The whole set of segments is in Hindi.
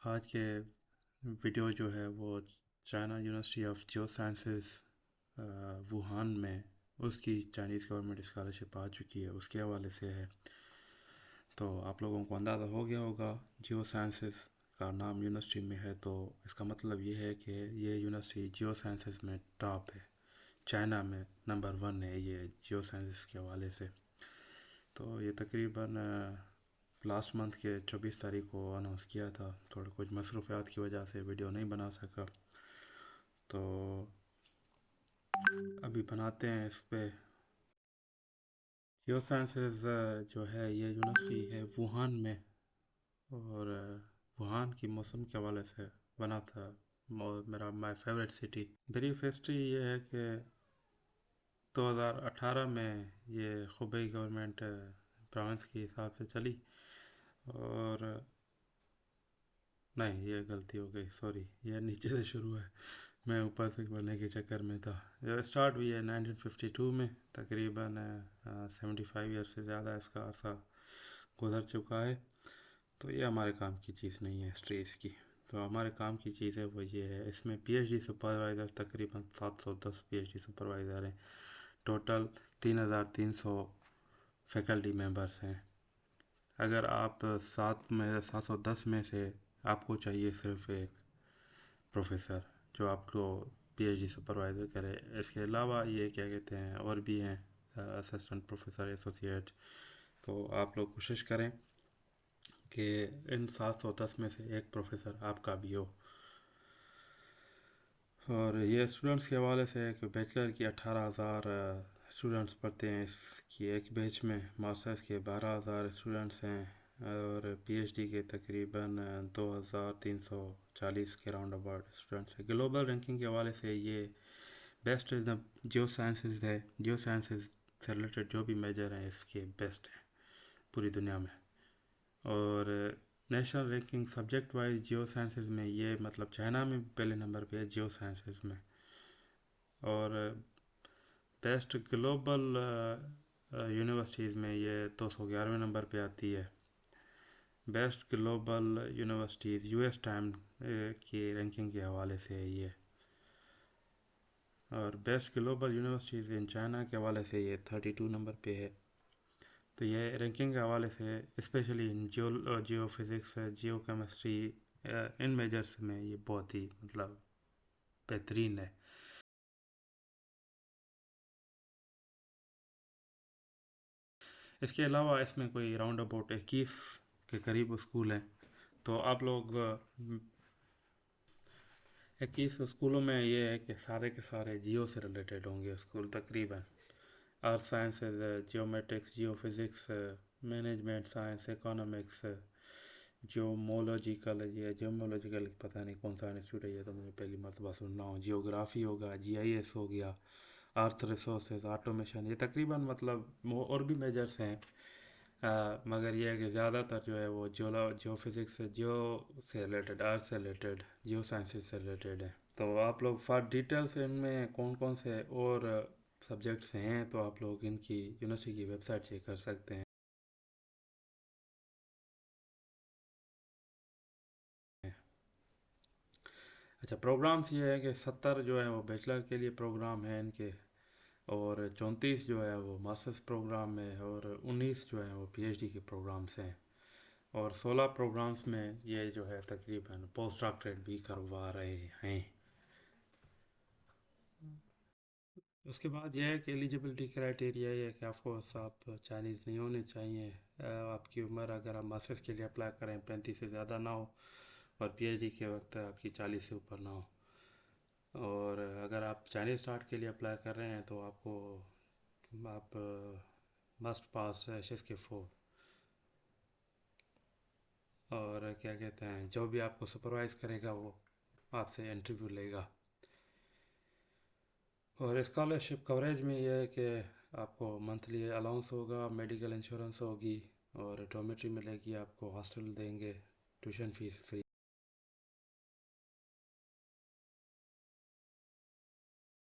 आज के वीडियो जो है वो China university of Jio sciences Wuhan में उसकी चाइनीज़ गवर्नमेंट स्कॉलरशिप आ चुकी है, उसके हवाले से है। तो आप लोगों को अंदाज़ा हो गया होगा, जियो साइंसेस का नाम यूनिवर्सिटी में है तो इसका मतलब ये है कि ये यूनिवर्सिटी जियो साइंसेस में टॉप है, चाइना में नंबर 1 है ये जियो साइंसेस के हवाले से। तो ये तकरीबन लास्ट मंथ के 24 तारीख को अनाउंस किया था। थोड़ा कुछ मसरूफियात की वजह से वीडियो नहीं बना सका, तो अभी बनाते हैं इस पे। जियो साइंसेस जो है ये यूनिवर्सिटी है वुहान में, और वुहान की मौसम के हवाले से बना था। मेरा my favourite city. Brief history ये है कि 2018 में ये खुबई गवर्नमेंट प्रोविंस के हिसाब से चली, और नहीं, ये गलती हो गई, सॉरी, ये नीचे से शुरू है, मैं ऊपर से बोलने के चक्कर में था। ये स्टार्ट हुई है 1952 में, तकरीबन 75 ईयर से ज़्यादा इसका अरसा गुजर चुका है। तो ये हमारे काम की चीज़ नहीं है हिस्ट्री इसकी। तो हमारे काम की चीज़ है वो ये है, इसमें पीएचडी सुपरवाइज़र तकरीबन 710 पीएचडी सुपरवाइज़र हैं। टोटल 3300 फैकल्टी मेंबर्स हैं। अगर आप 710 में से आपको चाहिए सिर्फ एक प्रोफेसर जो आपको पीएचडी सुपरवाइज़र करे, इसके अलावा ये क्या कहते हैं और भी हैं असिस्टेंट प्रोफेसर, एसोसिएट। तो आप लोग कोशिश करें कि इन 710 में से एक प्रोफेसर आपका भी हो। और ये स्टूडेंट्स के हवाले से है कि बैचलर की 18,000 स्टूडेंट्स पढ़ते हैं इसकी एक बैच में, मास्टर्स के 12,000 स्टूडेंट्स हैं, और पीएचडी के तकरीबन 2,340 के राउंड अबाउट स्टूडेंट्स हैं। ग्लोबल रैंकिंग के हवाले से ये best is the Jio sciences है। जियो साइंसेज से रिलेटेड जो भी मेजर हैं इसके बेस्ट हैं पूरी दुनिया में। और नेशनल रैंकिंग सब्जेक्ट वाइज जियो साइंसेज में ये मतलब चाइना में पहले नंबर पे है जियो साइंसेज में। और बेस्ट ग्लोबल यूनिवर्सिटीज़ में ये 211वें नंबर पे आती है। Best global universities US time की रैंकिंग के हवाले से है ये। और best global universities in China के हवाले से ये 32 नंबर पे है। तो ये रैंकिंग के हवाले से specially in Jio physics, Jio chemistry, in measures में ये बहुत ही मतलब बेहतरीन है। इसके अलावा इसमें कोई राउंड अबाउट 21 के करीब स्कूल हैं। तो आप लोग 21 स्कूलों में ये है कि सारे के सारे जियो से रिलेटेड होंगे स्कूल तकरीबन। अर्थ साइंसेज, जियोमेट्रिक्स, जियो फिज़िक्स, मैनेजमेंट साइंस, इकोनॉमिक्स, जियोमोलॉजिकल, ये जियोमोलॉजिकल पता नहीं कौन सा इंस्टीट्यूट है, ये तो मुझे पहली मरतबा सुनना हो। जियोग्राफी होगा, जीआईएस हो गया, अर्थ रिसोर्सेज, ऑटोमेशन, ये तकरीबन मतलब और भी मेजर्स हैं। मगर ये है कि ज़्यादातर जो है वो जियो फिज़िक्स से, जियो से रिलेटेड, अर्थ से रिलेटेड, जियो साइंसेज से रिलेटेड है। तो आप लोग फॉर डिटेल्स इनमें कौन कौन से और सब्जेक्ट्स हैं तो आप लोग इनकी यूनिवर्सिटी की वेबसाइट चेक कर सकते हैं। अच्छा, प्रोग्राम्स ये है कि 70 जो है वो बैचलर के लिए प्रोग्राम है इनके, और 34 जो है वो मास्टर्स प्रोग्राम है, और 19 जो है वो पीएचडी के प्रोग्राम्स हैं, और 16 प्रोग्राम्स में ये जो है तकरीबन पोस्ट डॉक्टरेट भी करवा रहे हैं। उसके बाद यह है कि एलिजिबिलिटी क्राइटेरिया ये है कि आपको आप चाइनीज़ नहीं होने चाहिए। आपकी उम्र अगर आप मास्टर्स के लिए अप्लाई करें 35 से ज़्यादा ना हो, और पीएचडी के वक्त आपकी 40 से ऊपर ना हो। और अगर आप चाइनीज़ स्टार्ट के लिए अप्लाई कर रहे हैं तो आपको आप मस्ट पास एच एस के 4। और क्या कहते हैं, जो भी आपको सुपरवाइज़ करेगा वो आपसे इंटरव्यू लेगा। और स्कॉलरशिप कवरेज में यह है कि आपको मंथली अलाउंस होगा, मेडिकल इंश्योरेंस होगी, और डॉर्मेट्री मिलेगी, आपको हॉस्टल देंगे, ट्यूशन फीस फ्री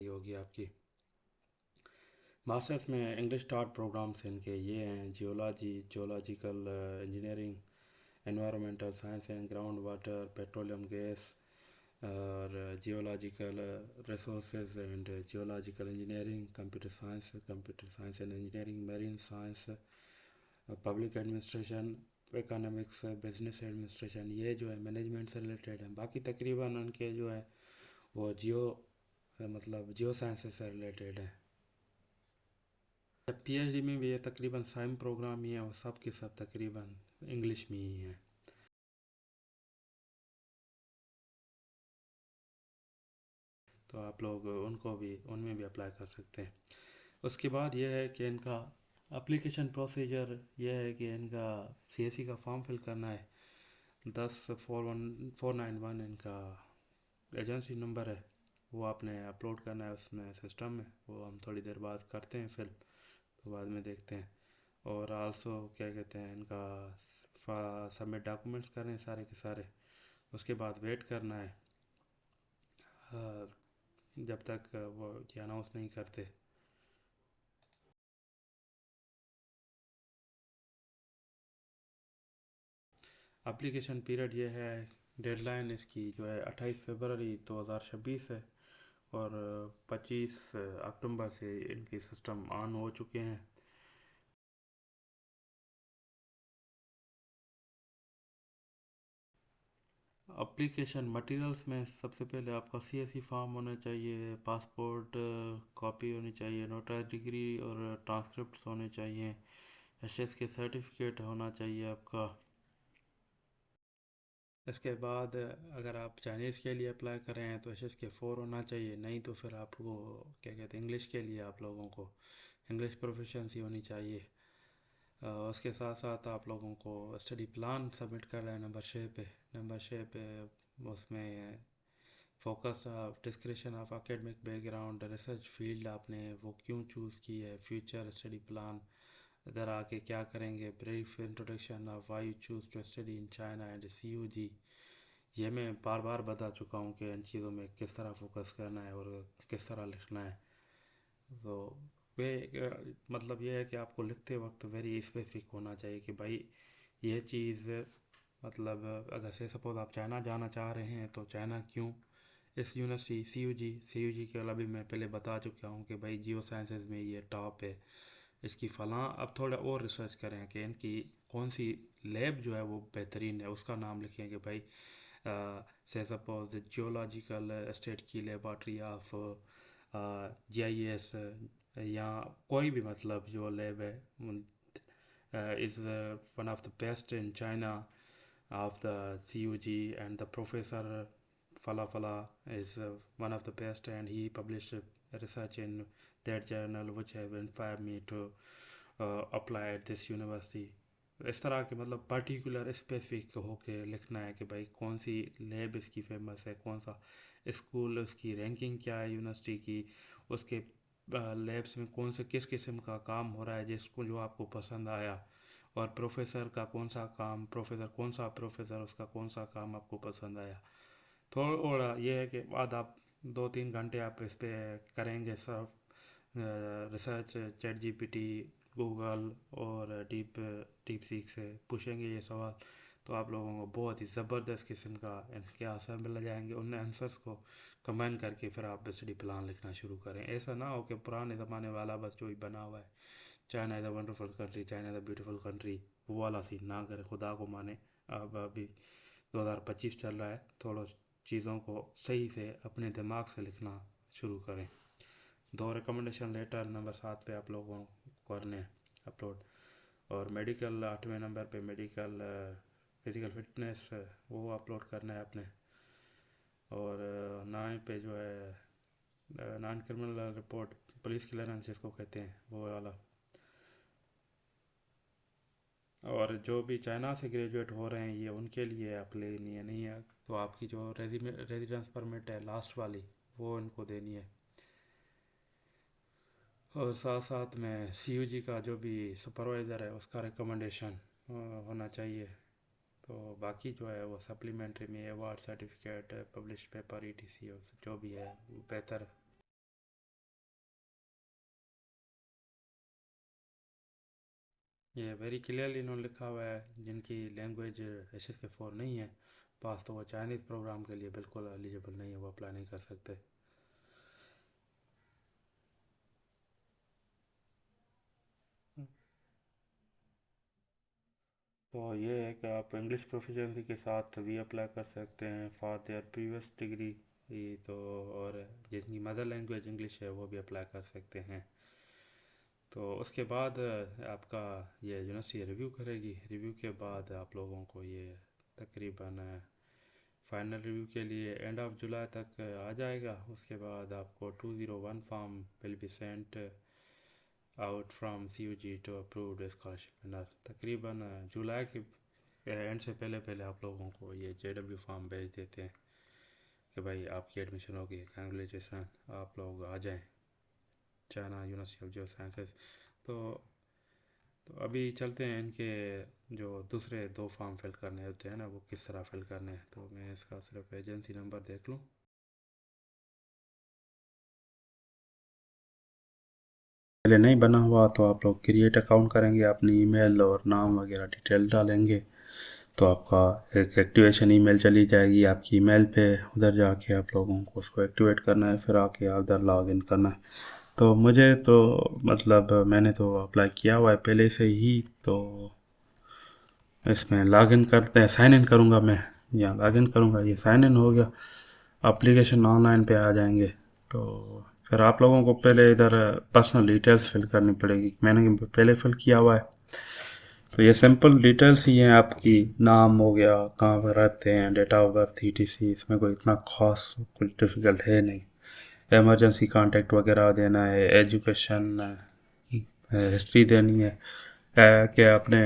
होगी आपकी। मास्टर्स में इंग्लिश स्टार्ट प्रोग्राम्स इनके ये हैं: geology, geological engineering, environmental science and groundwater, petroleum gas, और geological resources and geological engineering, computer science and engineering, marine science, public administration, economics, business administration, ये जो है मैनेजमेंट से रिलेटेड है। बाकी तकरीबन उनके जो है वो जियो साइंसेस से रिलेटेड है। पीएचडी में भी ये तकरीबन सेम प्रोग्राम ही है और सब के सब तकरीबन इंग्लिश में ही है। तो आप लोग उनको भी उनमें भी अप्लाई कर सकते हैं। उसके बाद ये है कि इनका एप्लीकेशन प्रोसीजर ये है कि इनका सीएससी का फॉर्म फिल करना है। 10-491 इनका एजेंसी नंबर है, वो आपने अपलोड करना है उसमें सिस्टम में। वो हम थोड़ी देर बाद करते हैं फिल, तो बाद में देखते हैं। और आल्सो क्या कहते हैं, इनका सबमिट डॉक्यूमेंट्स करें सारे के सारे। उसके बाद वेट करना है जब तक वो ये अनाउंस नहीं करते। एप्लीकेशन पीरियड ये है, डेडलाइन इसकी जो है 28 फरवरी 2026 है, और 25 अक्टूबर से इनकी सिस्टम ऑन हो चुके हैं। एप्लीकेशन मटेरियल्स में सबसे पहले आपका सीएससी फॉर्म होना चाहिए, पासपोर्ट कॉपी होनी चाहिए, नोटरी डिग्री और ट्रांसक्रिप्ट्स होने चाहिए, एचएस के सर्टिफिकेट होना चाहिए आपका। इसके बाद अगर आप चाइनीज़ के लिए अप्लाई कर रहे हैं तो HSK 4 होना चाहिए, नहीं तो फिर आपको क्या कहते हैं, इंग्लिश के लिए आप लोगों को इंग्लिश प्रोफिशेंसी होनी चाहिए। उसके साथ साथ आप लोगों को स्टडी प्लान सबमिट कर रहे हैं नंबर 6 पे। उसमें focus description of academic background, research field आपने वो क्यों चूज़ की है, फ्यूचर स्टडी प्लान, इधर आके क्या करेंगे, brief introduction of why you choose to study in China and CUG। ये मैं बार बार बता चुका हूँ कि इन चीज़ों में किस तरह फोकस करना है और किस तरह लिखना है। तो वे मतलब ये है कि आपको लिखते वक्त वेरी स्पेसिफिक होना चाहिए कि भाई ये चीज़, मतलब अगर से सपोज आप चाइना जाना चाह रहे हैं तो चाइना क्यों, इस यूनिवर्सिटी CUG के अलावा भी मैं पहले बता चुका हूँ कि भाई जियो साइंसेज में ये टॉप है, इसकी फ़लाँ। अब थोड़ा और रिसर्च करें कि इनकी कौन सी लैब जो है वो बेहतरीन है, उसका नाम लिखें कि भाई से सपोज जियोलॉजिकल एस्टेट की लेबॉर्ट्री ऑफ GIS, या कोई भी मतलब जो लैब है is one of the best in China of the CUG, and the professor Fala is one of the best, and he published research in that journal which have inspired me to apply at this university। इस तरह के मतलब पर्टिकुलर स्पेसिफिक होके लिखना है कि भाई कौन सी लैब इसकी फेमस है, कौन सा स्कूल, उसकी रैंकिंग क्या है यूनिवर्सिटी की, उसके लैब्स में कौन से किस किस्म का काम हो रहा है जिसको जो आपको पसंद आया, और प्रोफेसर का कौन सा काम, प्रोफेसर उसका कौन सा काम आपको पसंद आया। थोड़ा ये है कि बाद आप 2-3 घंटे आप इस पे करेंगे सब रिसर्च, ChatGPT, गूगल और डीप सीक से पूछेंगे ये सवाल, तो आप लोगों को बहुत ही ज़बरदस्त किस्म का इनके आंसर मिल जाएंगे। उन आंसर्स को कंबाइन करके फिर आप स्टडी प्लान लिखना शुरू करें। ऐसा ना हो कि पुराने ज़माने वाला बस जो ही बना हुआ है, China is a wonderful country, China is a beautiful country, वो वाला सीन ना करे, खुदा को माने। अब अभी 2025 चल रहा है, थोड़ा चीज़ों को सही से अपने दिमाग से लिखना शुरू करें। 2 रिकमेंडेशन लेटर नंबर 7 पे आप लोगों को करने हैं अपलोड, और मेडिकल 8वें नंबर पे मेडिकल फिज़िकल फिटनेस वो अपलोड करना है आपने, और 9 पे जो है non criminal report, police clearance जिसको कहते हैं वो वाला। और जो भी चाइना से ग्रेजुएट हो रहे हैं ये उनके लिए अप्लाई नहीं है, तो आपकी जो रेजिडेंस परमिट है लास्ट वाली वो उनको देनी है। और साथ साथ में CUG का जो भी सुपरवाइज़र है उसका रिकमेंडेशन होना चाहिए। तो बाकी जो है वो सप्लीमेंट्री में award certificate, publish paper, ETC जो भी है बेहतर। ये वेरी क्लियरली इन्होंने लिखा हुआ है, जिनकी लैंग्वेज HSK 4 नहीं है पास, तो वो चाइनीज़ प्रोग्राम के लिए बिल्कुल एलिजिबल नहीं है, वो अप्लाई नहीं कर सकते। तो ये है कि आप इंग्लिश प्रोफिशिएंसी के साथ भी अप्लाई कर सकते हैं फॉर देयर प्रीवियस डिग्री। ये तो, और जिनकी मदर लैंग्वेज इंग्लिश है वो भी अप्लाई कर सकते हैं। तो उसके बाद आपका ये यूनिवर्सिटी रिव्यू करेगी। रिव्यू के बाद आप लोगों को ये तकरीबन फाइनल रिव्यू के लिए एंड ऑफ जुलाई तक आ जाएगा। उसके बाद आपको 201 form will be sent out from CUG to approved scholarship winner. तकरीबन जुलाई के एंड से पहले पहले आप लोगों को ये JW फॉर्म भेज देते हैं कि भाई आपकी एडमिशन हो गई, कंग्रेचुलेसन, आप लोग आ जाएं China university of Jio sciences. तो तो अभी चलते हैं इनके जो दूसरे 2 फॉर्म फिल करने होते हैं ना, वो किस तरह फिल करने हैं। तो मैं इसका सिर्फ एजेंसी नंबर देख लूँ। पहले नहीं बना हुआ तो आप लोग क्रिएट अकाउंट करेंगे, अपनी ईमेल और नाम वगैरह डिटेल डालेंगे, तो आपका एक एक्टिवेशन ईमेल चली जाएगी आपकी ईमेल पे। उधर जाके आप लोगों को उसको एक्टिवेट करना है, फिर आके उधर लॉग इन करना है। तो मुझे तो मतलब मैंने तो अप्लाई किया हुआ है पहले से ही, तो इसमें लॉग इन करते हैं, साइन इन करूँगा मैं, या लॉग इन करूँगा, ये साइन इन हो गया। एप्लीकेशन ऑनलाइन पे आ जाएंगे। तो फिर आप लोगों को पहले इधर पर्सनल डिटेल्स फिल करनी पड़ेगी, मैंने पहले फिल किया हुआ है। तो ये सिंपल डिटेल्स ही हैं आपकी, नाम हो गया, कहाँ पर रहते हैं, डेट ऑफ बर्थ, ETC, इसमें कोई इतना खास कुछ डिफ़िकल्ट है नहीं। इमरजेंसी कांटेक्ट वगैरह देना है, एजुकेशन हिस्ट्री देनी है, कि आपने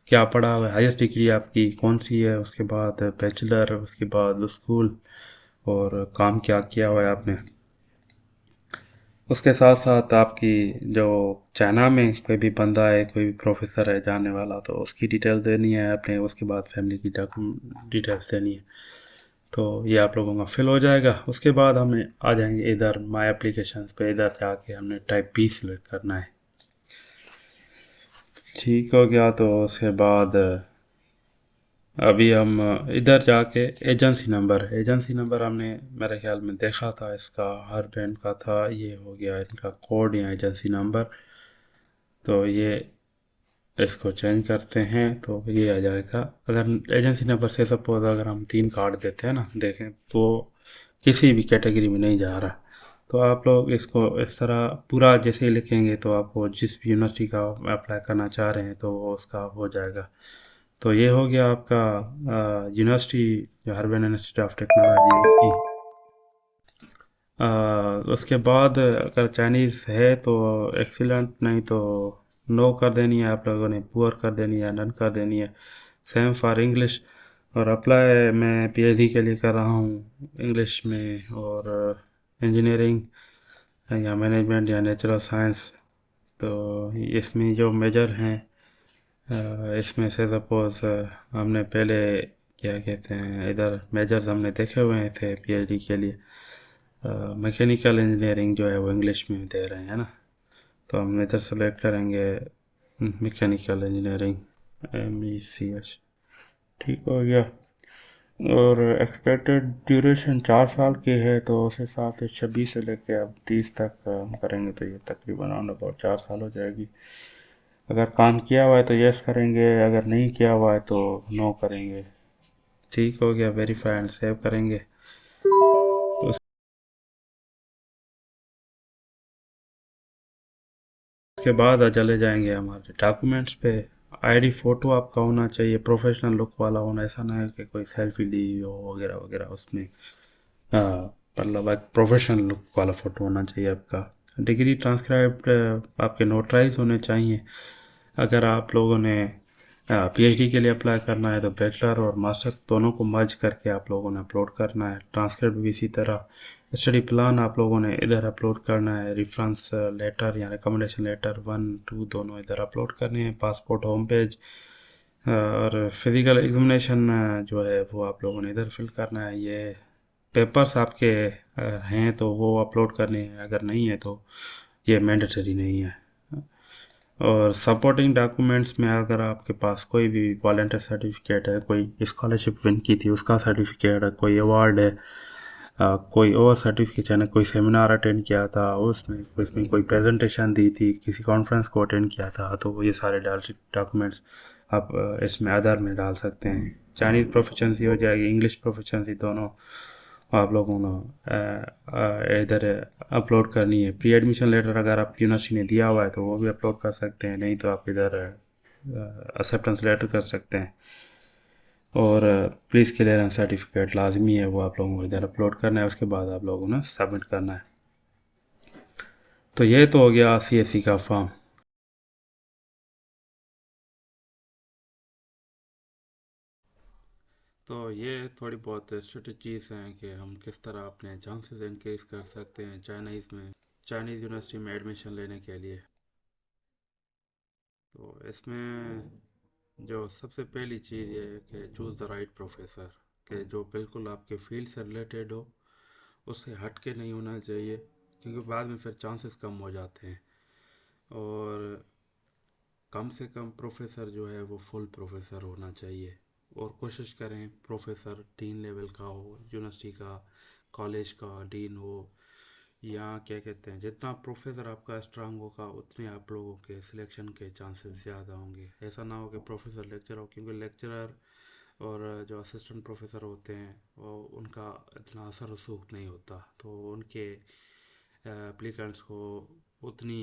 क्या पढ़ा हुआ है, हाईएस्ट डिग्री आपकी कौन सी है, उसके बाद बैचलर, उसके बाद स्कूल, और काम क्या किया हुआ है आपने। उसके साथ साथ आपकी जो चाइना में कोई भी बंदा है, कोई भी प्रोफेसर है जाने वाला, तो उसकी डिटेल देनी है आपने। उसके बाद फैमिली की डिटेल्स देनी है। तो ये आप लोगों का फिल हो जाएगा। उसके बाद हमें आ जाएंगे इधर माई एप्लीकेशन पे, इधर जाके हमने टाइप B सिलेक्ट करना है। ठीक हो गया, तो उसके बाद अभी हम इधर जाके एजेंसी नंबर हमने मेरे ख्याल में देखा था, इसका हर बैंड का था। ये हो गया इनका कोड या एजेंसी नंबर। तो ये इसको चेंज करते हैं तो ये आ जाएगा। अगर एजेंसी नंबर से सपोज अगर हम 3 कार्ड देते हैं ना, देखें तो किसी भी कैटेगरी में नहीं जा रहा। तो आप लोग इसको इस तरह पूरा जैसे ही लिखेंगे तो आपको जिस भी यूनिवर्सिटी का अप्लाई करना चाह रहे हैं तो वो उसका हो जाएगा। तो ये हो गया आपका यूनिवर्सिटी, जो हरबन इंस्टीट्यूट ऑफ टेक्नोलॉजी उसकी। उसके बाद अगर चाइनीज़ है तो एक्सीलेंट, नहीं तो नो कर देनी है आप लोगों ने, पुअर कर देनी है, नन कर देनी है। Same for English. और अप्लाई मैं PhD के लिए कर रहा हूँ इंग्लिश में, और इंजीनियरिंग या मैनेजमेंट या नेचुरल साइंस। तो इसमें जो मेजर हैं, इसमें से सपोज़ हमने पहले क्या कहते हैं, इधर मेजर्स हमने देखे हुए थे PhD के लिए। मैकेनिकल इंजीनियरिंग जो है वो इंग्लिश में दे रहे हैं ना, तो हम इधर सेलेक्ट करेंगे मैकेनिकल इंजीनियरिंग, MECH। ठीक हो गया। और एक्सपेक्टेड ड्यूरेशन 4 साल की है, तो उस हिसाब से 26 से लेके अब 30 तक हम करेंगे, तो ये तकरीबन राउंड अबाउट 4 साल हो जाएगी। अगर काम किया हुआ है तो यस करेंगे, अगर नहीं किया हुआ है तो नो करेंगे। ठीक हो गया, वेरीफाई एंड सेव करेंगे। तो उसके बाद चले जाएंगे हमारे डॉक्यूमेंट्स पे। ID फ़ोटो आपका होना चाहिए, प्रोफेशनल लुक वाला होना, ऐसा ना है कि कोई सेल्फी ली हो वगैरह वगैरह उसमें। मतलब एक प्रोफेशनल लुक वाला फ़ोटो होना चाहिए आपका। डिग्री ट्रांसक्राइब्ड आपके नोटराइज होने चाहिए। अगर आप लोगों ने PhD के लिए अप्लाई करना है तो बैचलर और मास्टर्स दोनों को मर्ज करके आप लोगों ने अपलोड करना है। ट्रांसक्रिप्ट भी इसी तरह। स्टडी प्लान आप लोगों ने इधर अपलोड करना है। रेफरेंस लेटर या रिकमेंडेशन लेटर 1 2 दोनों इधर अपलोड करने हैं। पासपोर्ट होम पेज, और फिज़िकल एग्जामिनेशन जो है वो आप लोगों ने इधर फिल करना है। ये पेपर्स आपके हैं तो वो अपलोड करने हैं, अगर नहीं है तो ये मैंडेटरी नहीं है। और सपोर्टिंग डॉक्यूमेंट्स में अगर आपके पास कोई भी वॉलंटियर सर्टिफिकेट है, कोई स्कॉलरशिप विन की थी उसका सर्टिफिकेट है, कोई अवार्ड है, कोई और सर्टिफिकेशन है, कोई सेमिनार अटेंड किया था उसमें उसमें कोई प्रेजेंटेशन दी थी, किसी कॉन्फ्रेंस को अटेंड किया था, तो ये सारे डॉक्यूमेंट्स आप इसमें आधार में डाल सकते हैं। चाइनीज़ प्रोफिशेंसी हो जाएगी, इंग्लिश प्रोफिशेंसी, दोनों आप लोगों ने इधर अपलोड करनी है। प्री एडमिशन लेटर अगर आप यूनिवर्सिटी ने दिया हुआ है तो वो भी अपलोड कर सकते हैं, नहीं तो आप इधर एक्सेप्टेंस लेटर कर सकते हैं। और पुलिस क्लियरेंस सर्टिफिकेट लाजमी है, वो आप लोगों को इधर अपलोड करना है, उसके बाद आप लोगों ने सबमिट करना है। तो ये तो हो गया CSE का फॉर्म। तो ये थोड़ी बहुत स्ट्रेटजीज हैं कि हम किस तरह अपने चांसेस इंक्रीज कर सकते हैं चाइनीज़ यूनिवर्सिटी में एडमिशन लेने के लिए। तो इसमें जो सबसे पहली चीज़ ये है कि चूज़ द राइट प्रोफेसर, कि जो बिल्कुल आपके फील्ड से रिलेटेड हो, उससे हट के नहीं होना चाहिए, क्योंकि बाद में फिर चांसेस कम हो जाते हैं। और कम से कम प्रोफेसर जो है वो फुल प्रोफेसर होना चाहिए, और कोशिश करें प्रोफेसर डीन लेवल का हो, यूनिवर्सिटी का, कॉलेज का डीन हो, या क्या कहते हैं, जितना प्रोफेसर आपका स्ट्रांग होगा उतने आप लोगों के सिलेक्शन के चांसेस ज़्यादा होंगे। ऐसा ना हो कि प्रोफेसर लेक्चर हो, क्योंकि लेक्चरर और जो असिस्टेंट प्रोफेसर होते हैं वो उनका इतना असर रसूख नहीं होता, तो उनके एप्लीकेंट्स को उतनी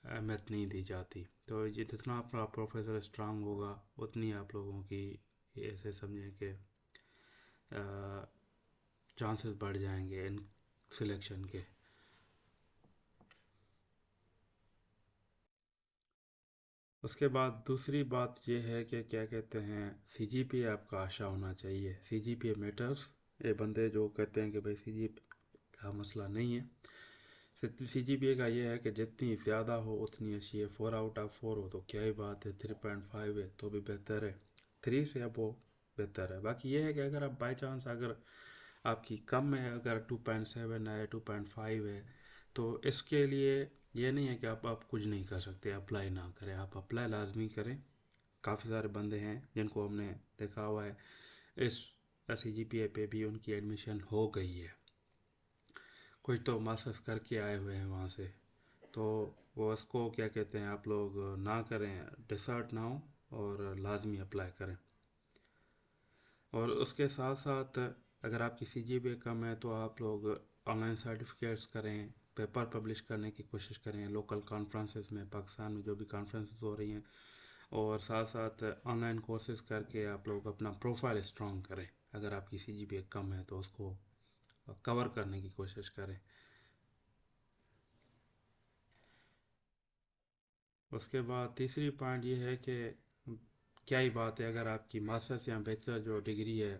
अहमियत नहीं दी जाती। तो ये जितना आपका प्रोफेसर स्ट्रांग होगा उतनी आप लोगों की ऐसे समझें कि चांसेस बढ़ जाएंगे इन सिलेक्शन के। उसके बाद दूसरी बात ये है कि क्या कहते हैं, CGPA आपका आशा होना चाहिए। CGPA matters. ये बंदे जो कहते हैं कि भाई CGPA का मसला नहीं है, CGPA का ये है कि जितनी ज़्यादा हो उतनी अच्छी है। 4 आउट ऑफ 4 हो तो क्या ही बात है, 3.5 है तो भी बेहतर है, 3 से अब वो बेहतर है। बाकी ये है कि अगर आप बाई चांस अगर आपकी कम है, अगर 2.7 है, 2.5 है, तो इसके लिए ये नहीं है कि आप कुछ नहीं कर सकते, अप्लाई ना करें। आप अप्लाई लाजमी करें। काफ़ी सारे बंदे हैं जिनको हमने देखा हुआ है, इस CGPA पे भी उनकी एडमिशन हो गई है। कुछ तो मास्टर्स करके आए हुए हैं वहाँ से। तो वो उसको क्या कहते हैं, आप लोग ना करें, डिसर्ट ना हो, और लाजमी अप्लाई करें। और उसके साथ साथ अगर आपकी CGPA कम है तो आप लोग ऑनलाइन सर्टिफिकेट्स करें, पेपर पब्लिश करने की कोशिश करें लोकल कॉन्फ्रेंसेस में, पाकिस्तान में जो भी कॉन्फ्रेंसेस हो रही हैं, और साथ साथ ऑनलाइन कोर्सेज करके आप लोग अपना प्रोफाइल स्ट्रॉन्ग करें। अगर आपकी CGPA कम है तो उसको कवर करने की कोशिश करें। उसके बाद तीसरी पॉइंट ये है कि क्या ही बात है अगर आपकी मास्टर्स या बैचलर जो डिग्री है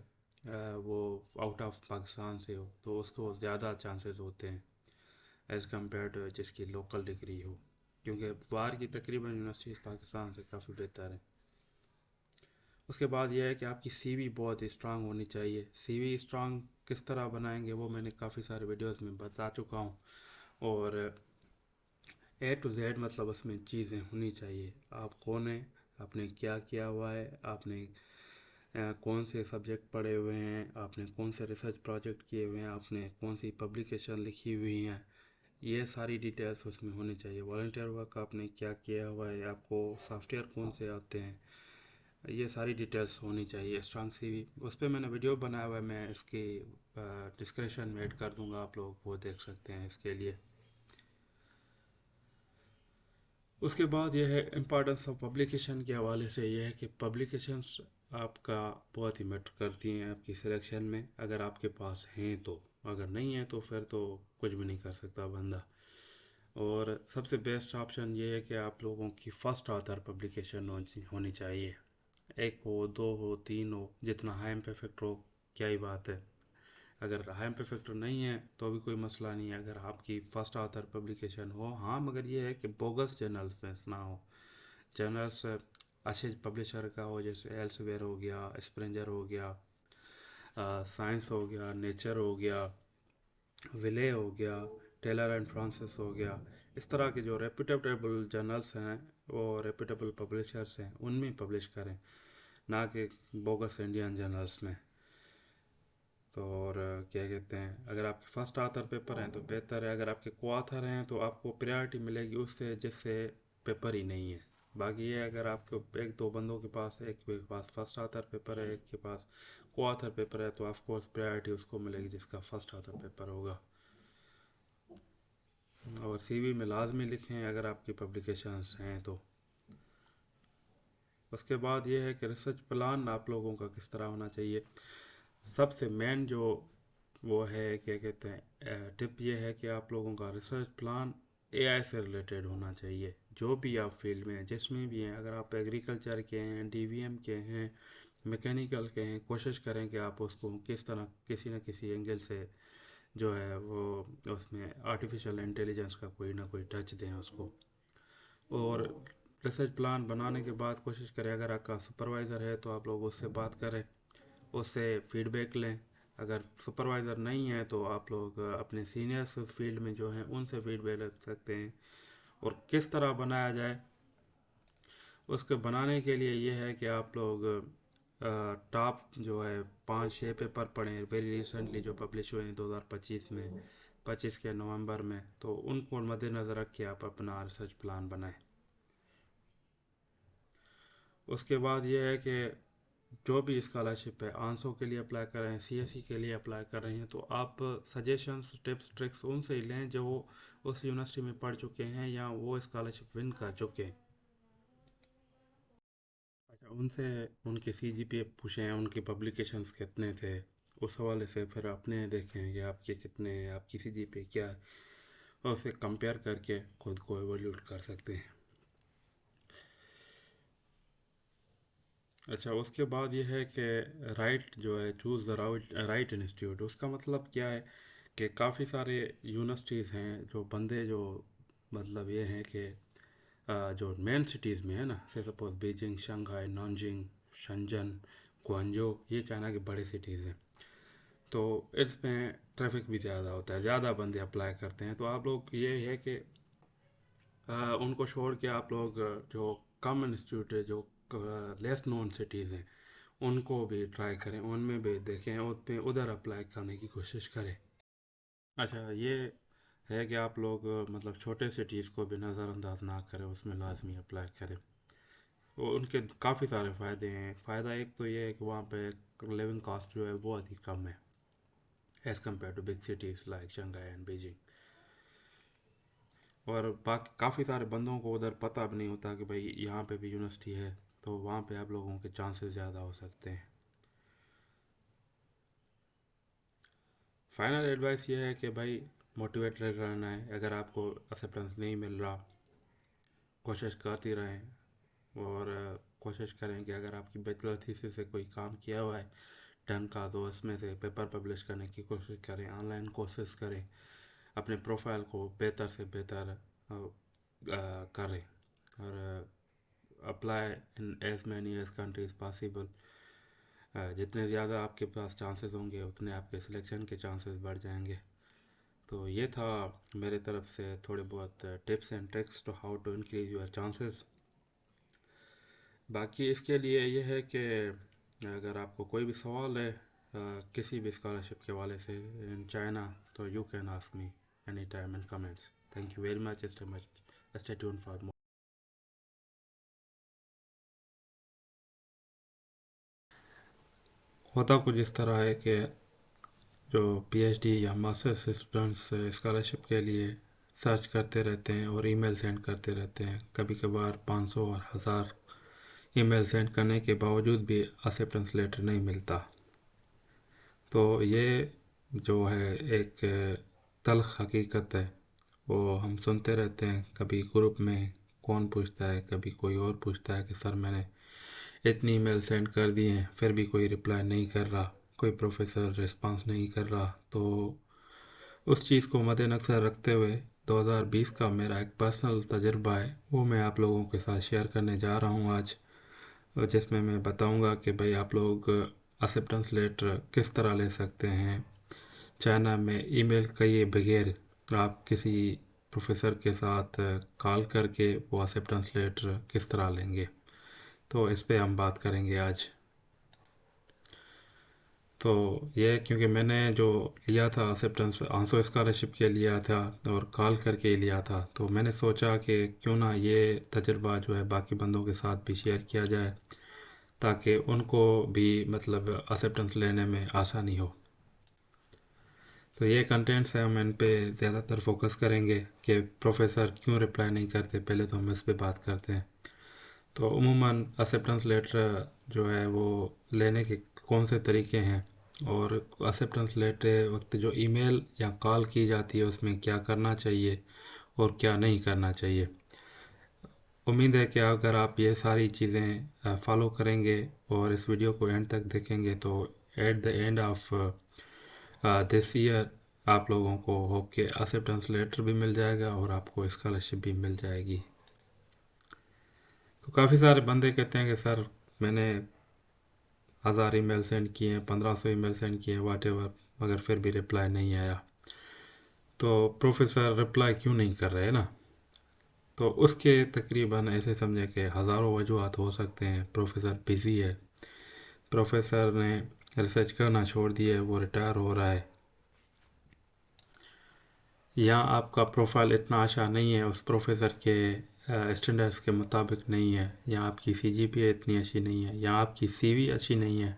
वो आउट ऑफ पाकिस्तान से हो, तो उसको ज़्यादा चांसेस होते हैं एज़ कम्पेयर टू जिसकी लोकल डिग्री हो, क्योंकि बाहर की तकरीबन यूनिवर्सिटीज़ पाकिस्तान से काफ़ी बेहतर है। उसके बाद यह है कि आपकी CV बहुत स्ट्रांग होनी चाहिए। CV स्ट्रांग किस तरह बनाएंगे वो मैंने काफ़ी सारे वीडियोस में बता चुका हूँ। और A to Z मतलब उसमें चीज़ें होनी चाहिए। आप कौन है, आपने क्या किया हुआ है, आपने कौन से सब्जेक्ट पढ़े हुए हैं, आपने कौन से रिसर्च प्रोजेक्ट किए हुए हैं, आपने कौन सी पब्लिकेशन लिखी हुई हैं, ये सारी डिटेल्स उसमें होनी चाहिए। वॉलंटियर वर्क आपने क्या किया हुआ है, आपको सॉफ्टवेयर कौन से आते हैं, ये सारी डिटेल्स होनी चाहिए। स्ट्रांग CV उस पर मैंने वीडियो बनाया हुआ है, मैं इसकी डिस्क्रिप्शन में ऐड कर दूंगा, आप लोग वो देख सकते हैं इसके लिए। उसके बाद यह है इम्पोर्टेंस ऑफ पब्लिकेशन के हवाले से, यह है कि पब्लिकेशंस आपका बहुत ही मैटर करती हैं आपकी सिलेक्शन में, अगर आपके पास हैं तो। अगर नहीं है तो फिर तो कुछ भी नहीं कर सकता बंदा। और सबसे बेस्ट ऑप्शन ये है कि आप लोगों की फ़र्स्ट ऑथर पब्लिकेशन होनी चाहिए। एक हो, दो हो, तीन हो, जितना हाई पे फैक्टर हो, क्या ही बात है। अगर हाई पे फैक्टर नहीं है तो भी कोई मसला नहीं है, अगर आपकी फर्स्ट ऑथर पब्लिकेशन हो। हाँ, मगर ये है कि बोगस जर्नल्स में ना हो। जर्नल्स अच्छे पब्लिशर का हो, जैसे एल्सवेयर हो गया, स्प्रिंजर हो गया, साइंस हो गया, नेचर हो गया, विले हो गया, टेलर एंड फ्रांसिस हो गया, इस तरह के जो रेप्यूटेबल जर्नल्स हैं वो रेप्यूटेबल पब्लिशर्स हैं उनमें पब्लिश करें, ना कि बोगस इंडियन जर्नल्स में। तो और क्या कहते हैं, अगर आपके फर्स्ट आथर पेपर हैं तो बेहतर है, अगर आपके को आथर हैं तो आपको प्रायोरिटी मिलेगी उससे जिससे पेपर ही नहीं है। बाकी ये अगर आपको एक दो बंदों के पास, एक के पास फर्स्ट आथर पेपर है, एक के पास को आथर पेपर है, तो ऑफकोर्स प्रायोरिटी उसको मिलेगी जिसका फर्स्ट आथर पेपर होगा। और सीवी में लाजमी लिखें अगर आपकी पब्लिकेशंस हैं तो। उसके बाद ये है कि रिसर्च प्लान आप लोगों का किस तरह होना चाहिए। सबसे मेन जो वो है क्या कहते हैं टिप ये है कि आप लोगों का रिसर्च प्लान एआई से रिलेटेड होना चाहिए। जो भी आप फील्ड में हैं, जिसमें भी हैं, अगर आप एग्रीकल्चर के हैं, डीवीएम के हैं, मैकेनिकल के हैं, कोशिश करें कि आप उसको किस तरह किसी न किसी एंगल से जो है वो उसमें आर्टिफिशियल इंटेलिजेंस का कोई ना कोई टच दें उसको। और रिसर्च प्लान बनाने के बाद कोशिश करें, अगर आपका सुपरवाइज़र है तो आप लोग उससे बात करें, उससे फीडबैक लें। अगर सुपरवाइज़र नहीं है तो आप लोग अपने सीनियर्स उस फील्ड में जो हैं उनसे फीडबैक ले सकते हैं। और किस तरह बनाया जाए, उसके बनाने के लिए ये है कि आप लोग टॉप जो है 5-6 पेपर पढ़ें वेरी रिसेंटली जो पब्लिश हुए हैं 2025 में, 25 के नवंबर में, तो उनको मद्देनज़र रख के आप अपना रिसर्च प्लान बनाएं। उसके बाद ये है कि जो भी स्कॉलरशिप है आंसो के लिए अप्लाई कर रहे हैं, सीएसई के लिए अप्लाई कर रहे हैं, तो आप सजेशंस टिप्स ट्रिक्स उनसे ही लें जो उस यूनिवर्सिटी में पढ़ चुके हैं या वो स्कॉलरशिप विन कर चुके हैं। अच्छा, उनसे उनके सीजीपीए पूछें, उनके पब्लिकेशंस कितने थे, उस हवाले से फिर अपने देखें कि आपके कितने हैं, आपकी सीजीपीए क्या है, और उसे कंपेयर करके खुद को एवोल्यूट कर सकते हैं। अच्छा, उसके बाद ये है कि राइट जो है चूज़ द राइट इंस्टीट्यूट। उसका मतलब क्या है कि काफ़ी सारे यूनिवर्सिटीज़ हैं जो बंदे जो मतलब ये हैं कि जो मेन सिटीज़ में है ना, से suppose Beijing, Shanghai, Nanjing, Shenzhen, Guangzhou, ये चाइना की बड़ी सिटीज़ हैं। तो इसमें ट्रैफिक भी ज़्यादा होता है, ज़्यादा बंदे अप्लाई करते हैं। तो आप लोग ये है कि उनको छोड़ के आप लोग जो कम इंस्टीट्यूट है, जो लेस नोन सिटीज़ हैं, उनको भी ट्राई करें, उनमें भी देखें, उनमें उधर अप्लाई करने की कोशिश करें। अच्छा, ये है कि आप लोग मतलब छोटे सिटीज़ को भी नज़रअंदाज ना करें, उसमें लाजमी अप्लाई करें। वो उनके काफ़ी सारे फ़ायदे हैं। फ़ायदा एक तो ये है कि वहाँ पे लिविंग कॉस्ट जो है बहुत ही कम है as compared to big cities like Shanghai and Beijing. और बाकी काफ़ी सारे बंदों को उधर पता भी नहीं होता कि भाई यहाँ पे भी यूनिवर्सिटी है, तो वहाँ पे आप लोगों के चांसेस ज़्यादा हो सकते हैं। फाइनल एडवाइस ये है कि भाई मोटिवेटेड रहना है। अगर आपको एक्सेप्टेंस नहीं मिल रहा, कोशिश करते रहें। और कोशिश करें कि अगर आपकी बैचलर थीसिस से कोई काम किया हुआ है ढंग का, तो उसमें से पेपर पब्लिश करने की कोशिश करें, ऑनलाइन कोर्सेज करें, अपने प्रोफाइल को बेहतर से बेहतर करें, और apply in as many as countries possible. जितने ज़्यादा आपके पास चांसेस होंगे उतने आपके सिलेक्शन के चांसेस बढ़ जाएंगे। तो ये था मेरे तरफ से थोड़े बहुत tips and tricks to how to increase your chances. बाकी इसके लिए ये है कि अगर आपको कोई भी सवाल है किसी भी स्कॉलरशिप के हवाले से इन चाइना, तो you can ask me any time in comments. Thank you very much. Stay tune for more. होता कुछ इस तरह है कि जो पीएचडी या मास्टर्स स्टूडेंट्स स्कॉलरशिप के लिए सर्च करते रहते हैं और ईमेल सेंड करते रहते हैं, कभी कभार 500 और 1000 ईमेल सेंड करने के बावजूद भी एक्सेप्टेंस लेटर नहीं मिलता। तो ये जो है एक तल्ख हकीकत है, वो हम सुनते रहते हैं। कभी ग्रुप में कौन पूछता है, कभी कोई और पूछता है कि सर मैंने इतनी ईमेल सेंड कर दी हैं फिर भी कोई रिप्लाई नहीं कर रहा, कोई प्रोफेसर रिस्पांस नहीं कर रहा। तो उस चीज़ को मद्देनज़र रखते हुए 2020 का मेरा एक पर्सनल तजुर्बा है, वो मैं आप लोगों के साथ शेयर करने जा रहा हूँ आज। जिसमें मैं बताऊंगा कि भाई आप लोग एक्सेप्टेंस लेटर किस तरह ले सकते हैं। चाइना में ईमेल किए बगैर आप किसी प्रोफेसर के साथ कॉल करके वो एक्सेप्टेंस लेटर किस तरह लेंगे, तो इस पे हम बात करेंगे आज। तो ये क्योंकि मैंने जो लिया था एक्सेप्टेंस आंसर स्कॉलरशिप के लिया था और कॉल करके लिया था, तो मैंने सोचा कि क्यों ना ये तजुर्बा जो है बाकी बंदों के साथ भी शेयर किया जाए, ताकि उनको भी मतलब एक्सेप्टेंस लेने में आसानी हो। तो ये कंटेंट्स हैं, हम इन पे ज़्यादातर फोकस करेंगे कि प्रोफेसर क्यों रिप्लाई नहीं करते, पहले तो हम इस पे बात करते हैं। तो उमूमन एक्सेप्टेंस लेटर जो है वो लेने के कौन से तरीके हैं, और एक्सेप्टेंस लेटर वक्त जो ईमेल या कॉल की जाती है उसमें क्या करना चाहिए और क्या नहीं करना चाहिए। उम्मीद है कि अगर आप ये सारी चीज़ें फॉलो करेंगे और इस वीडियो को एंड तक देखेंगे, तो at the end of this year आप लोगों को होप के एक्सेप्टेंस लेटर भी मिल जाएगा और आपको स्कॉलरशिप भी मिल जाएगी। तो काफ़ी सारे बंदे कहते हैं कि सर मैंने 1000 ईमेल सेंड किए हैं, 1500 ईमेल सेंड किए हैं, वाट एवर, मगर फिर भी रिप्लाई नहीं आया। तो प्रोफेसर रिप्लाई क्यों नहीं कर रहे हैं ना। तो उसके तकरीबन ऐसे समझे कि हज़ारों वजूहत हो सकते हैं। प्रोफेसर बिज़ी है, प्रोफेसर ने रिसर्च करना छोड़ दिया है, वो रिटायर हो रहा है, या आपका प्रोफाइल इतना अच्छा नहीं है, उस प्रोफेसर के स्टैंडर्ड्स के मुताबिक नहीं है, या आपकी सीजीपीए इतनी अच्छी नहीं है, या आपकी सीवी अच्छी नहीं है,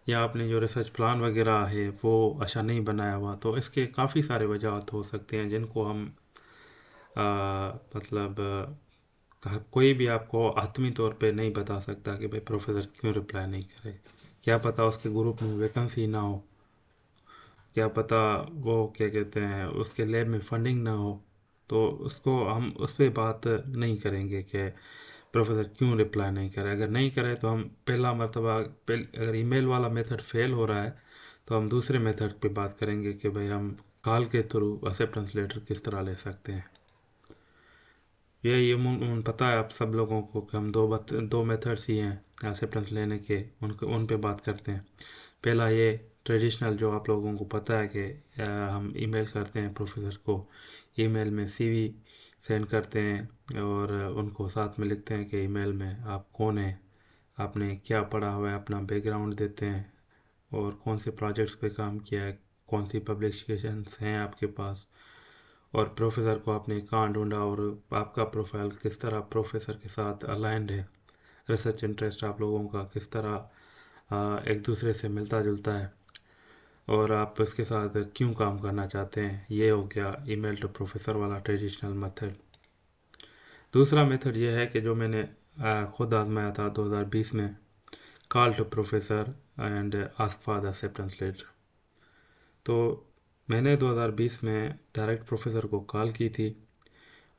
या आपने जो रिसर्च प्लान वगैरह है वो अच्छा नहीं बनाया हुआ। तो इसके काफ़ी सारे वजह हो सकते हैं जिनको हम मतलब कोई भी आपको आत्मी तौर पे नहीं बता सकता कि भाई प्रोफेसर क्यों रिप्लाई नहीं करे। क्या पता उसके ग्रुप में वैकेंसी ना हो, क्या पता वो क्या कहते हैं उसके लैब में फंडिंग ना हो। तो उसको हम उस पर बात नहीं करेंगे कि प्रोफेसर क्यों रिप्लाई नहीं करे। अगर नहीं करे तो हम पहला मरतबा अगर ईमेल वाला मेथड फेल हो रहा है तो हम दूसरे मेथड पे बात करेंगे कि भाई हम कॉल के थ्रू एक्सेप्टेंस लेटर किस तरह ले सकते हैं। ये पता है आप सब लोगों को कि हम दो मेथड्स ही हैं एक्सेप्टेंस लेने के, उन पे बात करते हैं। पहला ये ट्रेडिशनल जो आप लोगों को पता है कि हम ईमेल करते हैं प्रोफेसर को, ईमेल में सीवी सेंड करते हैं और उनको साथ में लिखते हैं कि ईमेल में आप कौन हैं, आपने क्या पढ़ा हुआ है, अपना बैकग्राउंड देते हैं और कौन से प्रोजेक्ट्स पे काम किया है, कौन सी पब्लिकेशंस हैं आपके पास, और प्रोफेसर को आपने कहाँ ढूंढा और आपका प्रोफाइल किस तरह प्रोफेसर के साथ अलाइंड है, रिसर्च इंटरेस्ट आप लोगों का किस तरह एक दूसरे से मिलता जुलता है, और आप इसके साथ क्यों काम करना चाहते हैं। ये हो गया ईमेल टू प्रोफेसर वाला ट्रेडिशनल मेथड। दूसरा मेथड ये है कि जो मैंने खुद आजमाया था 2020 में, call to professor and ask for the acceptance letter. तो मैंने 2020 में डायरेक्ट प्रोफेसर को कॉल की थी,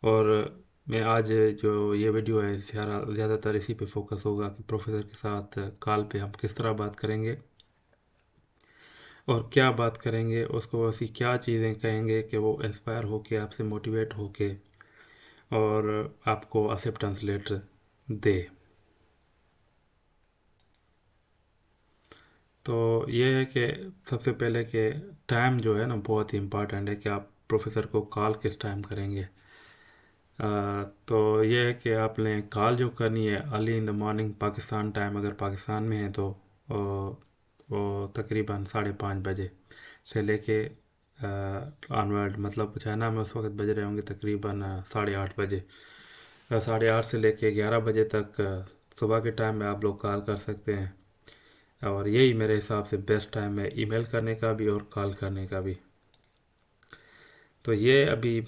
और मैं आज जो ये वीडियो है ज़्यादातर इसी पे फोकस होगा कि प्रोफेसर के साथ कॉल पे हम किस तरह बात करेंगे और क्या बात करेंगे, उसको ऐसी क्या चीज़ें कहेंगे कि वो इंस्पायर होके आपसे मोटिवेट होके और आपको एक्सेप्टेंस लेटर दे। तो ये है कि सबसे पहले कि टाइम जो है ना बहुत ही इम्पॉर्टेंट है कि आप प्रोफेसर को कॉल किस टाइम करेंगे। तो ये है कि आपने कॉल जो करनी है early in the morning Pakistan time, अगर पाकिस्तान में है तो वो तकरीबन 5:30 बजे से लेके ऑनवर्ड, मतलब चाइना में उस वक्त बज रहे होंगे तकरीबन 8:30 बजे। 8:30 से लेके 11 बजे तक सुबह के टाइम में आप लोग कॉल कर सकते हैं, और यही मेरे हिसाब से बेस्ट टाइम है ईमेल करने का भी और कॉल करने का भी। तो ये अभी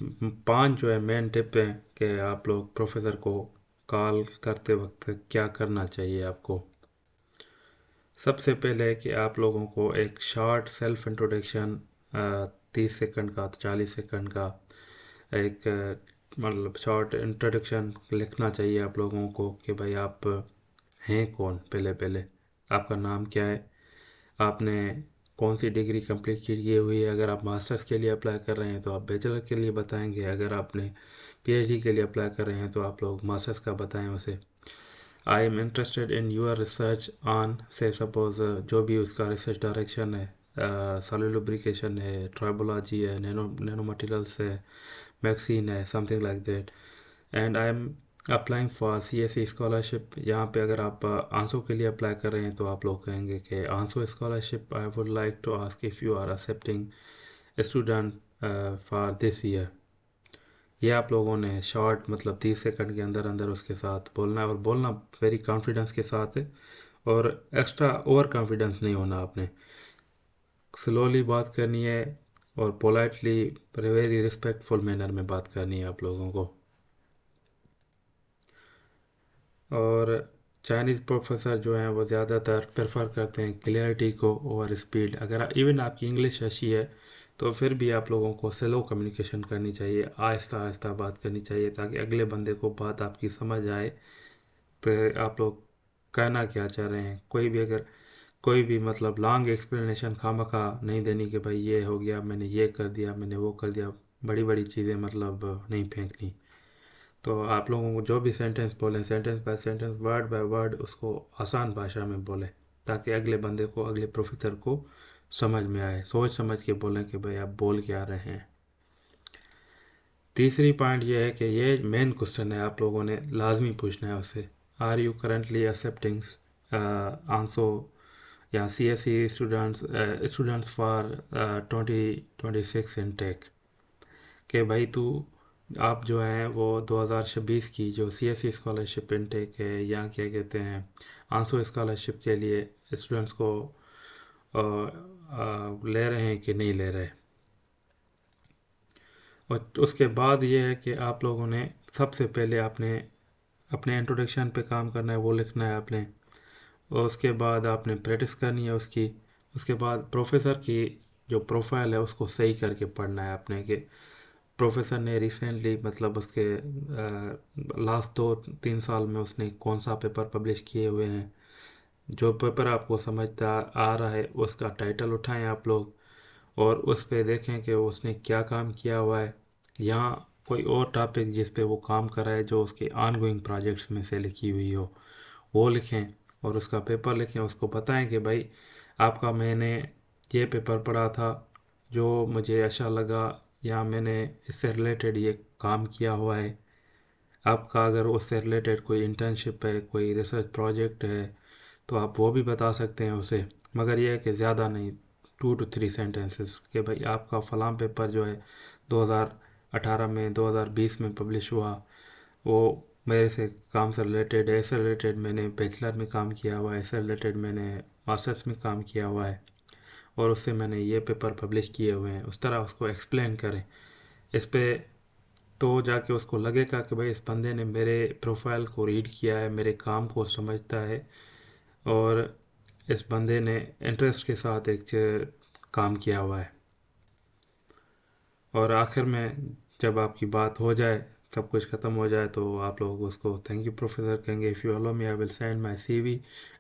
5 जो है मेन टिप हैं कि आप लोग प्रोफेसर को कॉल करते वक्त क्या करना चाहिए आपको। सबसे पहले कि आप लोगों को एक शॉर्ट सेल्फ इंट्रोडक्शन 30 सेकंड का 40 सेकंड का एक मतलब शॉर्ट इंट्रोडक्शन लिखना चाहिए आप लोगों को कि भाई आप हैं कौन, पहले पहले आपका नाम क्या है, आपने कौन सी डिग्री कंप्लीट की हुई है। अगर आप मास्टर्स के लिए अप्लाई कर रहे हैं तो आप बैचलर के लिए बताएंगे, अगर आपने पीएचडी के लिए अप्लाई कर रहे हैं तो आप लोग मास्टर्स का बताएं उसे। I am interested in your research on से सपोज जो भी उसका रिसर्च डायरेक्शन है, सॉलिड लुब्रिकेशन है, ट्राइबोलॉजी है, नैनो मटेरियल्स है, मैक्सिन है, something like that. And I am applying for CSE scholarship. यहाँ पे अगर आप आंसू के लिए अप्लाई कर रहे हैं तो आप लोग कहेंगे कि ANSO scholarship, I would like to ask if you are accepting student for this year. ये आप लोगों ने शॉर्ट मतलब 30 सेकंड के अंदर अंदर उसके साथ बोलना है, और बोलना वेरी कॉन्फिडेंस के साथ है, और एक्स्ट्रा ओवर कॉन्फिडेंस नहीं होना आपने। स्लोली बात करनी है और पोलाइटली वेरी रिस्पेक्टफुल मैनर में बात करनी है आप लोगों को। और चाइनीज़ प्रोफेसर जो हैं वो ज़्यादातर प्रेफर करते हैं क्लियरिटी को ओवर स्पीड। अगर इवन आपकी इंग्लिश अच्छी है तो फिर भी आप लोगों को स्लो कम्युनिकेशन करनी चाहिए, आहिस्ता आहिस्ता बात करनी चाहिए, ताकि अगले बंदे को बात आपकी समझ आए तो आप लोग कहना क्या चाह रहे हैं। कोई भी मतलब लॉन्ग एक्सप्लेनेशन खामखा नहीं देनी कि भाई ये हो गया, मैंने ये कर दिया, मैंने वो कर दिया, बड़ी बड़ी चीज़ें मतलब नहीं फेंकनी। तो आप लोगों को जो भी सेंटेंस बोलें, sentence by sentence, word by word, उसको आसान भाषा में बोलें, ताकि अगले बंदे को, अगले प्रोफेसर को समझ में आए। सोच समझ के बोलें कि भाई आप बोल क्या रहे हैं। तीसरी पॉइंट ये है कि ये मेन क्वेश्चन है, आप लोगों ने लाजमी पूछना है उससे, are you currently accepting ANSO या CSE स्टूडेंट्स फॉर 2026 इनटेक। कि भाई आप जो हैं वो 2026 की जो CSE स्कॉलरशिप इनटेक है, या क्या कहते हैं आंसू स्कॉलरशिप के लिए स्टूडेंट्स को ले रहे हैं कि नहीं ले रहे। और उसके बाद ये है कि आप लोगों ने सबसे पहले आपने अपने इंट्रोडक्शन पे काम करना है, वो लिखना है आपने, और उसके बाद आपने प्रैक्टिस करनी है उसकी। उसके बाद प्रोफेसर की जो प्रोफाइल है उसको सही करके पढ़ना है आपने, कि प्रोफेसर ने रिसेंटली मतलब उसके लास्ट 2-3 साल में उसने कौन सा पेपर पब्लिश किए हुए हैं। जो पेपर आपको समझता आ रहा है उसका टाइटल उठाएं आप लोग, और उस पे देखें कि उसने क्या काम किया हुआ है, या कोई और टॉपिक जिस पे वो काम कर रहा है जो उसके ऑनगोइंग प्रोजेक्ट्स में से लिखी हुई हो, वो लिखें और उसका पेपर लिखें। उसको बताएं कि भाई आपका मैंने ये पेपर पढ़ा था जो मुझे अच्छा लगा, या मैंने इससे रिलेटेड ये काम किया हुआ है। आपका अगर उससे रिलेटेड कोई इंटर्नशिप है, कोई रिसर्च प्रोजेक्ट है, तो आप वो भी बता सकते हैं उसे, मगर यह है कि ज़्यादा नहीं, 2 to 3 सेंटेंसेस, कि भाई आपका फ़लाँ पेपर जो है 2018 में 2020 में पब्लिश हुआ, वो मेरे से काम से रिलेटेड है, इससे रिलेटेड मैंने बैचलर में काम किया हुआ है, इससे रिलेटेड मैंने मास्टर्स में काम किया हुआ है, और उससे मैंने ये पेपर पब्लिश किए हुए हैं। उस तरह उसको एक्सप्लेन करें इस पे, तो जाके उसको लगेगा कि भाई इस बंदे ने मेरे प्रोफाइल को रीड किया है, मेरे काम को समझता है, और इस बंदे ने इंटरेस्ट के साथ एक काम किया हुआ है। और आखिर में जब आपकी बात हो जाए, सब कुछ ख़त्म हो जाए, तो आप लोग उसको थैंक यू प्रोफेसर कहेंगे, if you allow me I will send my CV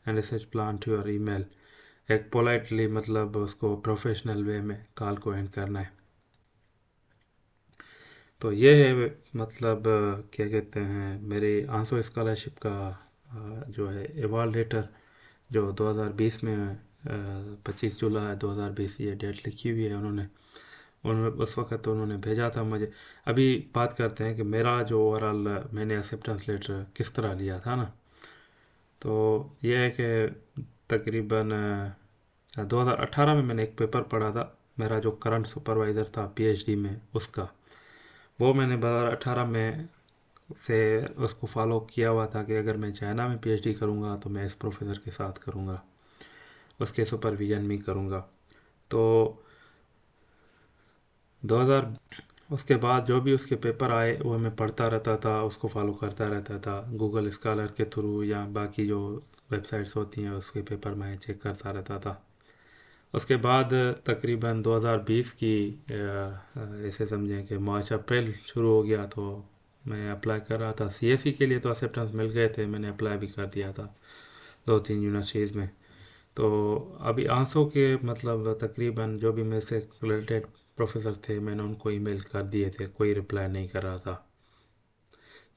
and research plan to your email. एक पोलाइटली मतलब उसको प्रोफेशनल वे में कॉल को एंड करना है। तो ये है मतलब क्या कहते हैं मेरे आंसू स्कॉलरशिप का जो है एवार्ड लेटर, जो 2020 में 25 जुलाई 2020 ये डेट लिखी हुई है उन्होंने उस वक्त तो उन्होंने भेजा था मुझे। अभी बात करते हैं कि मेरा जो ओवरऑल मैंने एक्सेप्टेंस लेटर किस तरह लिया था ना। तो ये है कि तकरीबन 2018 में मैंने एक पेपर पढ़ा था, मेरा जो करंट सुपरवाइज़र था PhD में उसका, वो मैंने 2018 में से उसको फॉलो किया हुआ था कि अगर मैं चाइना में PhD करूँगा तो मैं इस प्रोफेसर के साथ करूँगा, उसके सुपरविजन में करूँगा। तो 2000 उसके बाद जो भी उसके पेपर आए वो मैं पढ़ता रहता था, उसको फॉलो करता रहता था गूगल स्कॉलर के थ्रू, या बाकी जो वेबसाइट्स होती हैं उसके पेपर मैं चेक करता रहता था। उसके बाद तकरीबन 2020 की ऐसे समझें कि मार्च अप्रैल शुरू हो गया, तो मैं अप्लाई कर रहा था CSE के लिए, तो एक्सेप्टेंस मिल गए थे, मैंने अप्लाई भी कर दिया था 2-3 यूनिवर्सिटीज़ में। तो अभी आंसू के मतलब तकरीबन जो भी मेरे से रिलेटेड प्रोफेसर थे मैंने उनको ईमेल कर दिए थे, कोई रिप्लाई नहीं कर रहा था।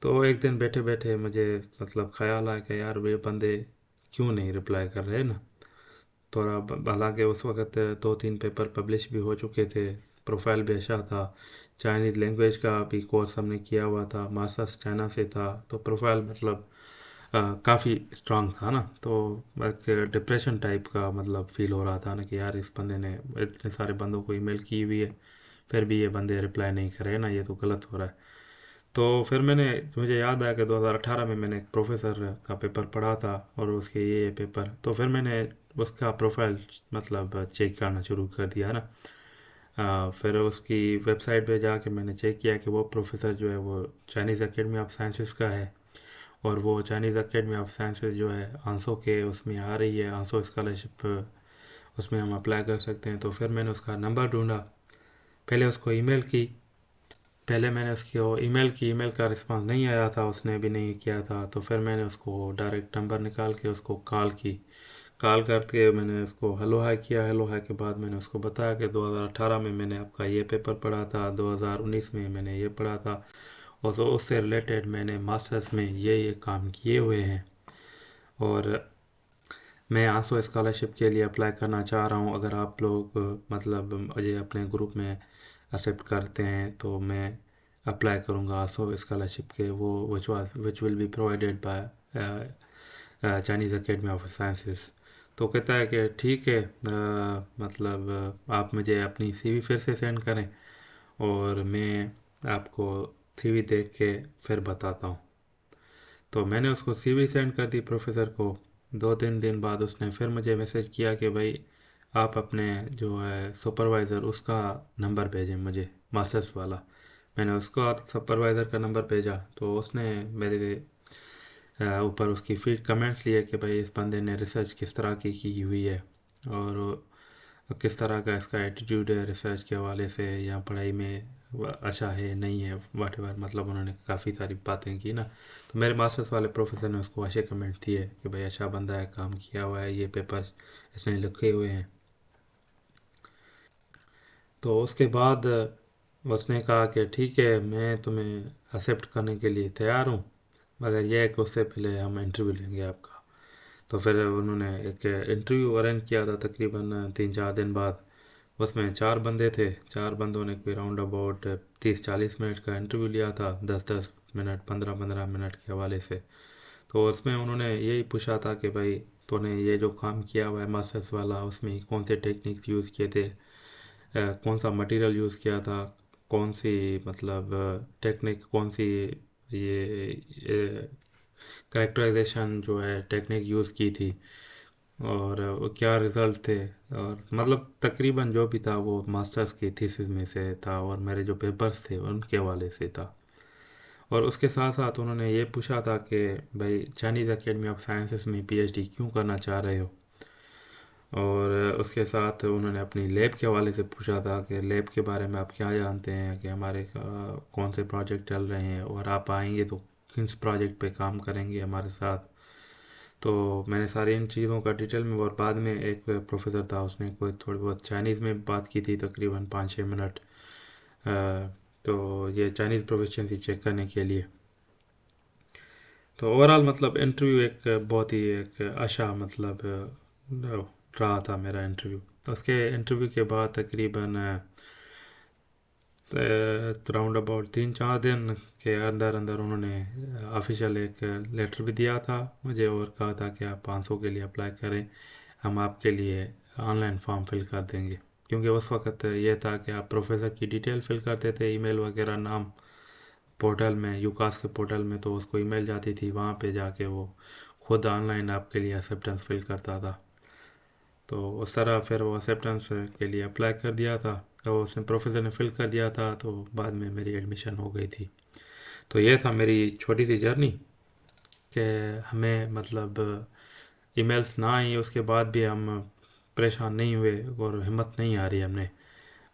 तो एक दिन बैठे बैठे मुझे मतलब ख्याल आया कि यार वे बंदे क्यों नहीं रिप्लाई कर रहे ना। थोड़ा हालांकि उस वक्त 2-3 पेपर पब्लिश भी हो चुके थे, प्रोफाइल भी अच्छा था। चाइनीज़ लैंग्वेज का भी कोर्स हमने किया हुआ था, मास्टर्स चाइना से था, तो प्रोफाइल मतलब काफ़ी स्ट्रांग था ना। तो एक डिप्रेशन टाइप का मतलब फ़ील हो रहा था ना कि यार इस बंदे ने इतने सारे बंदों को ईमेल की हुई है, फिर भी ये बंदे रिप्लाई नहीं कर रहे ना, ये तो गलत हो रहा है। तो फिर मुझे याद आया कि 2018 में मैंने एक प्रोफेसर का पेपर पढ़ा था और उसके ये पेपर, तो फिर मैंने उसका प्रोफाइल मतलब चेक करना शुरू कर दिया ना। फिर उसकी वेबसाइट पे जाके मैंने चेक किया कि वो प्रोफेसर जो है वो चाइनीज़ एकेडमी ऑफ साइंसेस का है, और वो चाइनीज़ एकेडमी ऑफ साइंसेस जो है आंसो के उसमें आ रही है, आंसो स्कॉलरशिप, उसमें हम अप्लाई कर सकते हैं। तो फिर मैंने उसका नंबर ढूंढा, पहले उसको ईमेल की, पहले मैंने उसको ईमेल की, ईमेल का रिस्पांस नहीं आया था, उसने भी नहीं किया था। तो फिर मैंने उसको डायरेक्ट नंबर निकाल के उसको कॉल की, कॉल करके मैंने उसको हेलो हाय किया। हेलो हाय के बाद मैंने उसको बताया कि 2018 में मैंने आपका ये पेपर पढ़ा था, 2019 में मैंने ये पढ़ा था, और तो उससे रिलेटेड मैंने मास्टर्स में ये काम किए हुए हैं, और मैं आंसू स्कॉलरशिप के लिए अप्लाई करना चाह रहा हूँ। अगर आप लोग मतलब मुझे अपने ग्रुप में एक्सेप्ट करते हैं तो मैं अप्लाई करूँगा आंसू स्कॉलरशिप के, वो which will be provided by Chinese academy of sciences. तो कहता है कि ठीक है, मतलब आप मुझे अपनी सीवी फिर से सेंड करें और मैं आपको सीवी देख के फिर बताता हूँ। तो मैंने उसको सीवी सेंड कर दी प्रोफेसर को। 2-3 दिन बाद उसने फिर मुझे मैसेज किया कि भाई आप अपने जो है सुपरवाइज़र उसका नंबर भेजें मुझे, मास्टर्स वाला। मैंने उसका सुपरवाइज़र का नंबर भेजा, तो उसने मेरे ऊपर उसकी फीड कमेंट्स लिए कि भाई इस बंदे ने रिसर्च किस तरह की हुई है, और किस तरह का इसका एटीट्यूड है रिसर्च के हवाले से, या पढ़ाई में अच्छा है नहीं है, वाट एवर, मतलब उन्होंने काफ़ी सारी बातें की ना। तो मेरे मास्टर्स वाले प्रोफेसर ने उसको अच्छे कमेंट दिए कि भाई अच्छा बंदा है, काम किया हुआ है, ये पेपर इसने लिखे हुए हैं। तो उसके बाद उसने कहा कि ठीक है, मैं तुम्हें एक्सेप्ट करने के लिए तैयार हूँ, मगर यह है कि उससे पहले हम इंटरव्यू लेंगे आपका। तो फिर उन्होंने एक इंटरव्यू अरेंज किया था तकरीबन 3-4 दिन बाद। उसमें 4 बंदे थे, 4 बंदों ने कोई राउंड अबाउट 30-40 मिनट का इंटरव्यू लिया था, 10-10 मिनट 15-15 मिनट के हवाले से। तो उसमें उन्होंने यही पूछा था कि भाई तूने ये जो काम किया हुआ है मास्टर्स वाला, उसमें कौन से टेक्निक्स यूज़ किए थे, कौन सा मटेरियल यूज़ किया था, कौन सी मतलब टेक्निक, कौन सी ये करेक्टराइजेशन जो है टेक्निक यूज़ की थी, और क्या रिज़ल्ट थे, और मतलब तकरीबन जो भी था वो मास्टर्स की थीसिस में से था और मेरे जो पेपर्स थे उनके वाले से था। और उसके साथ साथ उन्होंने ये पूछा था कि भाई चाइनीज़ एकेडमी ऑफ साइंसेस में पीएचडी क्यों करना चाह रहे हो, और उसके साथ उन्होंने अपनी लैब के हवाले से पूछा था कि लैब के बारे में आप क्या जानते हैं, कि हमारे कौन से प्रोजेक्ट चल रहे हैं, और आप आएंगे तो किस प्रोजेक्ट पे काम करेंगे हमारे साथ। तो मैंने सारी इन चीज़ों का डिटेल में, और बाद में एक प्रोफेसर था उसने कोई थोड़ी बहुत चाइनीज़ में बात की थी तकरीबन 5-6 मिनट। तो ये चाइनीज़ प्रोफिशिएंसी चेक करने के लिए। तो ओवरऑल मतलब इंटरव्यू एक बहुत ही एक अच्छा मतलब रहा था मेरा इंटरव्यू। तो उसके इंटरव्यू के बाद तकरीबन राउंड अबाउट 3-4 दिन के अंदर अंदर उन्होंने ऑफिशियल एक लेटर भी दिया था मुझे, और कहा था कि आप 500 के लिए अप्लाई करें, हम आपके लिए ऑनलाइन फॉर्म फिल कर देंगे। क्योंकि उस वक्त ये था कि आप प्रोफेसर की डिटेल फिल करते थे, ईमेल वगैरह, नाम पोर्टल में, यूकास के पोर्टल में, तो उसको ईमेल जाती थी, वहाँ पे जाके वो खुद ऑनलाइन आपके लिए एक्सेप्टेंस फिल करता था। तो उस तरह फिर वो एक्सेप्टेंस के लिए अप्लाई कर दिया था, तो उसने प्रोफेसर ने फिल कर दिया था, तो बाद में मेरी एडमिशन हो गई थी। तो ये था मेरी छोटी सी जर्नी, कि हमें मतलब ईमेल्स ना आई उसके बाद भी हम परेशान नहीं हुए और हिम्मत नहीं हारी हमने,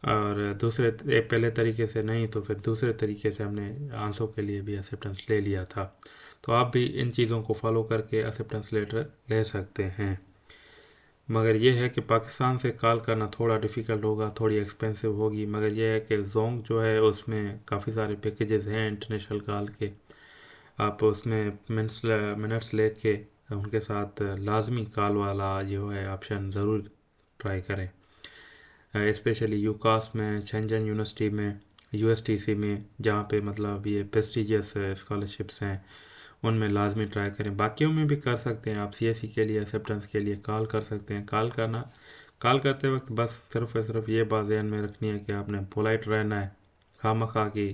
और दूसरे एक पहले तरीके से नहीं तो फिर दूसरे तरीके से हमने आंसर के लिए भी एक्सेप्टेंस ले लिया था। तो आप भी इन चीज़ों को फॉलो करके एक्सेप्टेंस लेटर ले सकते हैं। मगर यह है कि पाकिस्तान से कॉल करना थोड़ा डिफ़िकल्ट होगा, थोड़ी एक्सपेंसिव होगी, मगर यह है कि जोंग जो है उसमें काफ़ी सारे पैकेजेस हैं इंटरनेशनल कॉल के। आप उसमें मिनट्स लेके उनके साथ लाजमी कॉल वाला जो है ऑप्शन ज़रूर ट्राई करें। स्पेशली यूकास में, शेंजन यूनिवर्सिटी में, यूएसटीसी में, जहाँ पे मतलब ये प्रेस्टिजियस स्कॉलरशिप्स हैं, उनमें लाजमी ट्राई करें। बाकियों में भी कर सकते हैं आप। सीएससी के लिए एक्सेप्टेंस के लिए कॉल कर सकते हैं। कॉल करते वक्त बस सिर्फ और सिर्फ ये बात ध्यान में रखनी है कि आपने पोलाइट रहना है, खामखा की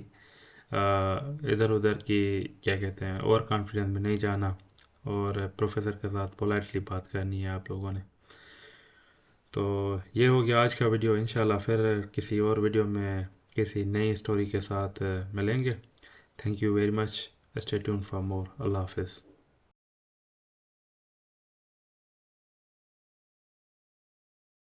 इधर उधर की क्या कहते हैं ओवर कॉन्फिडेंस में नहीं जाना, और प्रोफेसर के साथ पोलाइटली बात करनी है आप लोगों ने। तो ये हो गया आज का वीडियो। इंशाल्लाह फिर किसी और वीडियो में किसी नई स्टोरी के साथ मिलेंगे। Thank you very much. Stay tuned for more. अल्लाह हाफिज़।